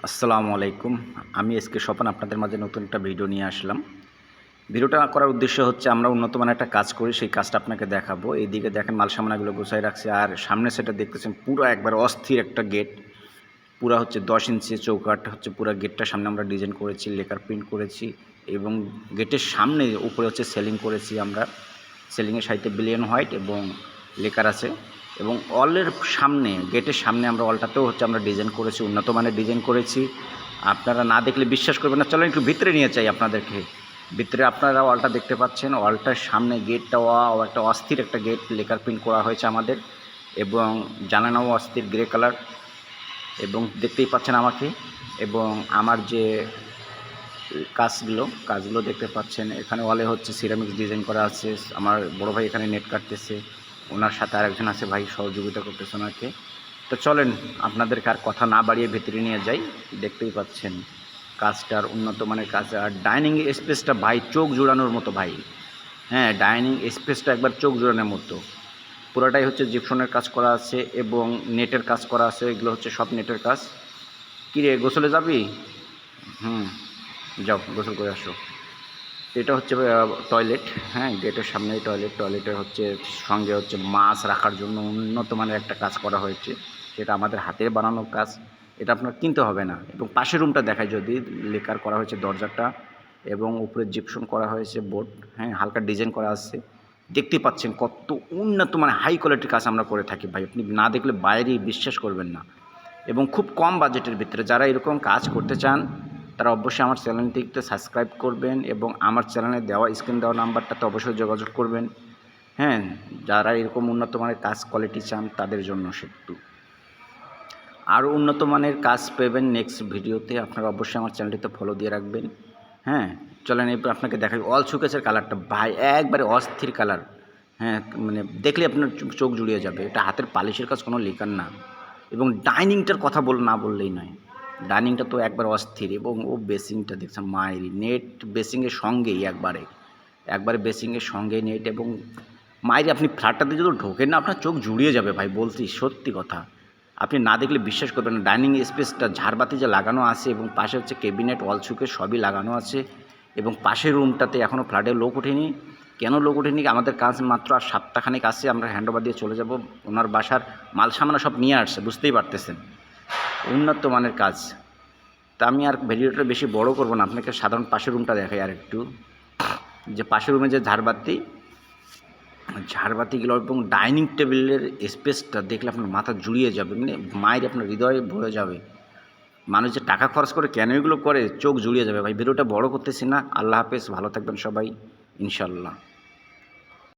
আসসালামু আলাইকুম। আমি এসকে স্বপন আপনাদের মাঝে নতুন একটা ভিডিও নিয়ে আসলাম। ভিডিওটা করার উদ্দেশ্য হচ্ছে আমরা উন্নত মানের একটা কাজ করি, সেই কাজটা আপনাকে দেখাবো। এইদিকে দেখেন মাল সামানাগুলো গুছায় রাখছি, আর সামনে সেটা দেখতেছেন পুরো একবার অস্থির একটা গেট। পুরা হচ্ছে 10 ইঞ্চি চৌকাঠ হচ্ছে পুরা গেটটার সামনে আমরা ডিজাইন করেছি, লেকার প্রিন্ট করেছি এবং গেটের সামনে উপরে হচ্ছে সেলিং করেছি আমরা। সেলিংয়ের সাইডে বিলিয়ন হোয়াইট এবং লেকার আছে এবং ওয়ালের সামনে গেটের সামনে আমরা ওয়ালটাতেও হচ্ছে আমরা ডিজাইন করেছি, উন্নত মানের ডিজাইন করেছি। আপনারা না দেখলে বিশ্বাস করবেন না। চলেন একটু ভিতরে নিয়ে যাই আপনাদেরকে। ভিতরে আপনারা ওয়ালটা দেখতে পাচ্ছেন, ওয়ালটার সামনে গেটটা একটা অস্থির একটা গেট লেকার প্রিন্ট করা হয়েছে আমাদের এবং জানালাও অস্থির গ্রে কালার এবং দেখতেই পাচ্ছেন আমাকে এবং আমার যে কাজগুলো দেখতে পাচ্ছেন। এখানে ওয়ালে হচ্ছে সিরামিক্স ডিজাইন করা আছে। আমার বড় ভাই এখানে নেট কাটতেছে, ওনার সাথে আরেকজন আছে ভাই সহযোগিতা করতেছে ওনাকে। তো চলেন আপনাদেরকে আর কথা না বাড়িয়ে ভেতরে নিয়ে যাই। দেখতেই পাচ্ছেন কাজটার উন্নত মানের কাজ, আর ডাইনিং স্পেসটা ভাই চোখ জুড়ানোর মতো ভাই। হ্যাঁ, ডাইনিং স্পেসটা একবার চোখ জুড়ানোর মতো। পুরোটাই হচ্ছে জিপসনের কাজ করা আছে এবং নেটের কাজ করা আছে। এগুলো হচ্ছে সব নেটের কাজ। কিরে গোসলে যাবি? হুম, যাও গোসল করে আসো। এটা হচ্ছে টয়লেট। হ্যাঁ, গেটের সামনেই টয়লেট। টয়লেটের হচ্ছে সঙ্গে হচ্ছে মাছ রাখার জন্য উন্নত মানের একটা কাজ করা হয়েছে, সেটা আমাদের হাতের বানানো কাজ। এটা আপনার কিনতে হবে না। এবং পাশের রুমটা দেখায় যদি, লেকার করা হয়েছে দরজাটা এবং উপরে জিপসন করা হয়েছে বোর্ড। হ্যাঁ, হালকা ডিজাইন করা আছে। দেখতে পাচ্ছেন কত উন্নত মানে হাই কোয়ালিটির কাজ আমরা করে থাকি ভাই। আপনি না দেখলে বাইরেই বিশ্বাস করবেন না। এবং খুব কম বাজেটের ভিতরে যারা এরকম কাজ করতে চান তারা অবশ্যই আমার চ্যানেলটিতে সাবস্ক্রাইব করবেন এবং আমার চ্যানেলে দেওয়া স্ক্রিন দেওয়া নাম্বারটাতে অবশ্যই যোগাযোগ করবেন। হ্যাঁ, যারা এরকম উন্নত মানের কাজ কোয়ালিটি চান তাদের জন্য সেতু। আরও উন্নত মানের কাজ পেবেন নেক্সট ভিডিওতে। আপনারা অবশ্যই আমার চ্যানেলটিতে ফলো দিয়ে রাখবেন। হ্যাঁ, চলেন এবার আপনাকে দেখাই অল শোকেসের কালারটা ভাই একবারে অস্থির কালার। হ্যাঁ, মানে দেখলে আপনার চোখ জুড়িয়ে যাবে। এটা হাতের পালিশের কাজ, কোনো লেকার না। এবং ডাইনিংটার কথা না বললেই নয়। ডাইনিংটা তো একবার অস্থির এবং ও বেসিংটা দেখছেন মায়েরই নেট বেসিংয়ের সঙ্গেই একবারে বেসিংয়ের সঙ্গে নেট এবং মায়েরই। আপনি ফ্ল্যাটটাতে যদি ঢোকেন না আপনার চোখ জুড়িয়ে যাবে ভাই, বলছি সত্যি কথা। আপনি না দেখলে বিশ্বাস করবেন না। ডাইনিং স্পেসটা ঝাড়বাতি যে লাগানো আছে এবং পাশে হচ্ছে ক্যাবিনেট ওয়াল শোকেস সবই লাগানো আছে এবং পাশের রুমটাতে এখনও ফ্ল্যাটে লোক ওঠেনি। কেন লোক ওঠেনি? আমাদের কাজ মাত্র আর সপ্তাহখানেক আছে, আমরা হ্যান্ডওভার দিয়ে চলে যাব। ওনার বাসার মাল সামানা সব নিয়ে আসছে, বুঝতেই পারতেছেন। উন্নত মানের কাজ। তা আমি আর ভিডিওটা বেশি বড় করব না, আপনাকে সাধারণ পাশের রুমটা দেখাই আর একটু। যে পাশের রুমে যে ঝাড়বাতিগুলো এবং ডাইনিং টেবিলের স্পেসটা দেখলে আপনার মাথা জুড়িয়ে যাবে, মানে মায়ের আপনার হৃদয়ে ভরে যাবে। মানুষ যে টাকা খরচ করে কেন এগুলো করে, চোখ জুড়িয়ে যাবে ভাই। ভিডিওটা বড় করতেছি না। আল্লাহ হাফেজ, ভালো থাকবেন সবাই, ইনশাল্লাহ।